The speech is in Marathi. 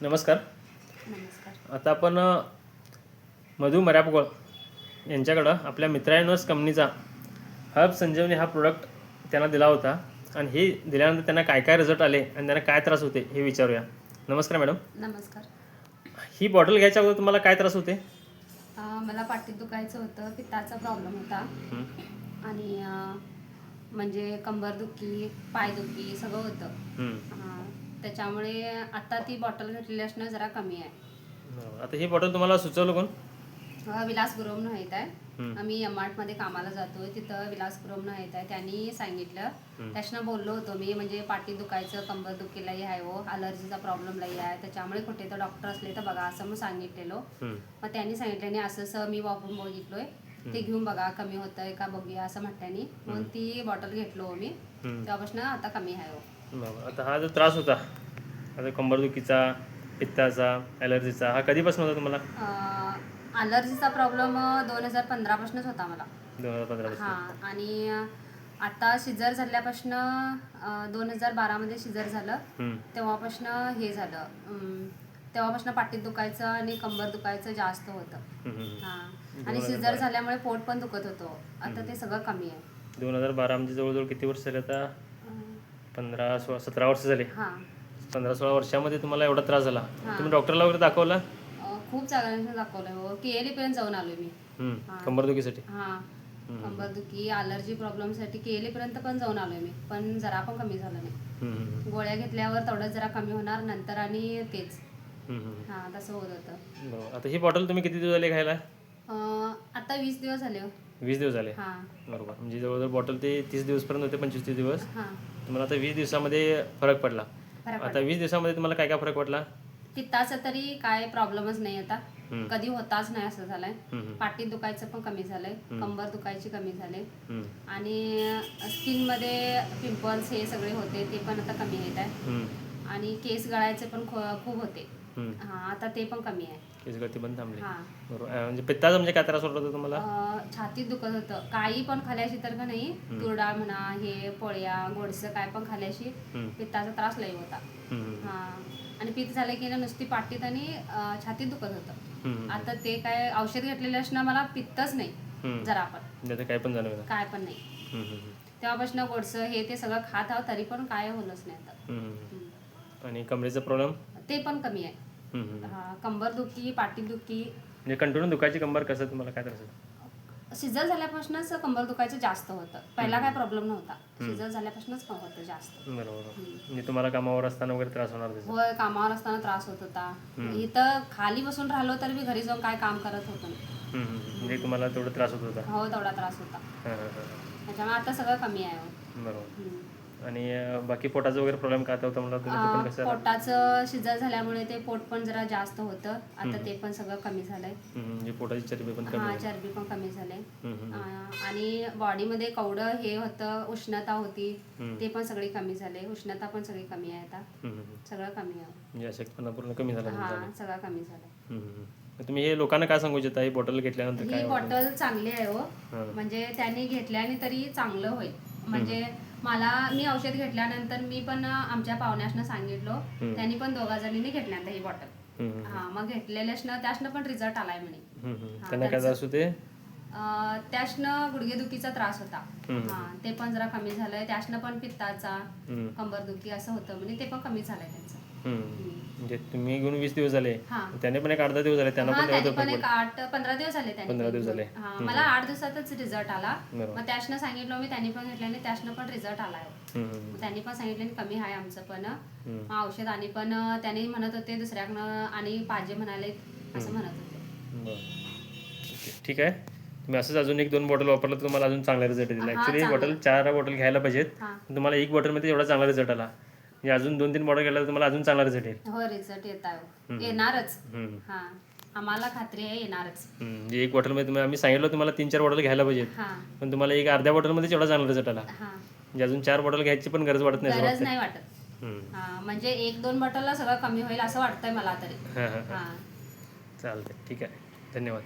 नमस्कार. नमस्कार. आता आपण मधु मऱ्यापगोळ यांच्याकडं आपल्या मित्रा युनिव्हर्स कंपनीचा हर्ब संजीवनी हा प्रोडक्ट त्यांना दिला होता आणि हे दिल्यानंतर त्यांना काय काय रिझल्ट आले आणि त्यांना काय त्रास होते हे विचारूया. नमस्कार मॅडम. नमस्कार. ही बॉटल घ्यायच्या अगोदर तुम्हाला काय त्रास होते? मला पाठीत दुखायचं होतं, पित्ताचा प्रॉब्लेम होता आणि म्हणजे कंबरदुखी, पायदुखी सगळं होतं. त्याच्यामुळे आता ती बॉटल घेतलेली असणं जरा कमी आहे. आता ही बॉटल तुम्हाला सुचवलं कोण? विलास गुरवणं येत आहे. आम्ही एमआर्टमध्ये कामाला जातोय, तिथं विलास गुरवणं येत आहे. त्यांनी सांगितलं, त्याच्यानं बोललो होतो मी, म्हणजे पाठी दुखायचं, कंबर दुखीलाही आहे हो, अलर्जीचा प्रॉब्लेम लई आहे, त्याच्यामुळे कुठे तर डॉक्टर असले तर बघा असं मग सांगितलेलो. मग त्यांनी सांगितलं आणि असं मी वापरून बघितलोय, ते घेऊन बघा कमी होतंय का बघूया असं म्हटल्याने मग ती बॉटल घेतलो मी. तेव्हापासून आता कमी आहे हो. आता हा जो त्रास होता आता कंबरदुखीचा, पित्ताचा, ॲलर्जीचा, हा कधीपासून होता तुम्हाला? अलर्जीचा प्रॉब्लेम 2015 पासूनच होता मला. 2015 हां. आणि आता शिजर झाल्यापासून 2012 मध्ये शिजर झालं, तेव्हापासून हे झालं, तेव्हापासून पाठीत दुखायचं आणि कंबर दुखायचं जास्त होतं. हां. आणि शिजर झाल्यामुळे पोट पण दुखत होतं. आता ते सगळं कमी आहे. 2012 म्हणजे जवळजवळ किती वर्ष झाले आता? 15-17 वर्ष झाले. 15-16 वर्षामध्ये तुम्हाला एवढा त्रास झाला, तुम्ही डॉक्टरला वगैरे दाखवला? खूप जागांना दाखवलंय हो. KLE पर्यंत जाऊन आलोय मी. कंबरदुखीसाठी? हां. कंबरदुखी, अलर्जी प्रॉब्लेमसाठी KLE पर्यंत पण जाऊन आलोय मी, पण जरा पण कमी झालं नाही. गोळ्या घेतल्यावर तेवढं जरा कमी होणार, नंतर आणि तेच. हां, तसं होत होतं. बरोबर. आता ही बॉटल तुम्ही किती दिवस झाले घ्यायला? आता 20 दिवस झाले. 20 दिवस झाले. हां. बरोबर. म्हणजे जवळजवळ बॉटल ते 30 दिवसपर्यंत होते, 25-30 दिवस. हां. तुम्हाला आता 20 दिवसामध्ये फरक पडला. आता 20 दिवसामध्ये तुम्हाला काय काय फरक पडला? पित्ताचा तरी काय प्रॉब्लेमच नाही आता, कधी होताच नाही असं झालंय. पाठीत दुखायचं पण कमी झालंय, कंबर दुखायची कमी झाले आणि स्किन मध्ये पिंपल्स हे सगळे होते ते पण आता कमी येत आहे आणि केस गळायचे पण खूप होते. आता ते पण कमी आहे. केस गळती पण थांबली. बरोबर. म्हणजे पित्ताचा म्हणजे काय त्रास होत होता तुम्हाला? छातीत दुखत होतं, काही पण खाल्याशी तर का नाही, तुरडा म्हणा, हे पोळ्या गोडसं काय पण खाल्याशी पित्ताचा त्रास लई होता. आणि पित्त झालं की नुसती पाठीत आणि छातीत दुखत होतं. आता ते काय औषध घेतलेलं असणं मला पित्तच नाही जरा पण, काय पण जाणवलं? काय पण नाही. तेव्हापासून गोडसं हे ते सगळं खात आहोत तरी पण काय होलंच नाही आता. आणि कमरेचा प्रॉब्लेम? ते पण कमी आहे. कंबर दुखी, पाठी दुखी, म्हणजे कंटिन्यू दुखायची कंबर. कसं तुम्हाला काय त्रास होतं? शिजर झाल्यापासूनच कंबर दुखायचं जास्त होतं, पहिला काय प्रॉब्लेम नव्हता, शिजर झाल्यापासूनच होतं जास्त. बरोबर. म्हणजे तुम्हाला कामावर असताना वगैरे त्रास होणार? होय, कामावर असताना त्रास होत होता. इथं खाली बसून राहिलो तर मी घरी जाऊन काय काम करत होतो. म्हणजे तुम्हाला तेवढा त्रास होत होता? हो, तेवढा त्रास होता. त्याच्यामुळे आता सगळं कमी आहे. बरोबर. आणि बाकी पोटाचा वगैरे प्रॉब्लेम काय होता मला? पोटाचं शिजर झाल्यामुळे ते पोट पण जरा जास्त होतं, आता ते पण सगळं कमी झालंय. म्हणजे पोटाची चरबी पण कमी? चरबी पण कमी झाले. आणि बॉडीमध्ये कवडं हे होतं, उष्णता होती, ते पण सगळी कमी झाले. उष्णता पण सगळी कमी आहे आता, सगळं कमी आहे. म्हणजे अशक्तपणा पूर्ण कमी झाला? सगळं कमी झालं. तुम्ही हे लोकांना काय सांगू इच्छिता ही बॉटल घेतल्यानंतर? ही बॉटल चांगली आहे हो, म्हणजे त्याने घेतल्याने तरी चांगलं होईल. म्हणजे मी औषध घेतल्यानंतर मी पण आमच्या पाहुण्यासनं सांगितलं, त्यांनी पण 2 जणींनी घेतल्यानंतर ही बॉटल. मग घेतलेल्यासनं त्यासनं पण रिझल्ट आलाय म्हणे. त्यांना काय त्रास होते? त्यासनं गुडघेदुखीचा त्रास होता, ते पण जरा कमी झालंय. त्यासनं पण पित्ताचा, कंबरदुखी असं होतं म्हणे, ते पण कमी झालंय त्यांचं. म्हणजे तुम्ही घेऊन 20 दिवस झाले, त्याने पण एक 8-10 दिवस झाले, त्यांना पण 8-15 दिवस झाले. 15 दिवस झाले. मला 8 दिवसातच रिझल्ट आला. मग त्यासनं सांगितलं मी, त्यांनी पण घेतल्याने त्यासनं पण रिझल्ट आलाय. त्यांनी पण सांगितलं कमी आहे आमचं पण औषध, आणि पण त्यांनी म्हणत होते दुसऱ्याकडनं आणि पाहिजे म्हणाले असं म्हणत होते. ठीक आहे. तुम्ही असंच अजून 1-2 बॉटल वापरलं तर तुम्हाला अजून चांगला रिझल्ट येईल. ऍक्च्युली बॉटल 4 बॉटल घ्यायला पाहिजेत, तुम्हाला 1 बॉटलमध्ये एवढा चांगला रिझल्ट आला. म्हणजे अजून 2-3 बॉटल घ्यायला तुम्हाला अजून चांगला रिझल्ट येईल. हो, रिझल्ट येत आहे, येणारच. आम्हाला खात्री आहे येणारच. म्हणजे 1 बॉटलमध्ये तुम्ही आम्ही सांगितलं तुम्हाला 3-4 बॉटल घ्यायला पाहिजेत, पण तुम्हाला एक अर्ध्या बॉटलमध्ये एवढा चांगला रिझल्ट आला. म्हणजे अजून 4 बॉटल घ्यायची पण गरज वाटत नाही. गरज नाही वाटत. म्हणजे 1-2 बॉटलला सगळं कमी होईल असं वाटतंय मला तरी. चालतंय. ठीक आहे. धन्यवाद.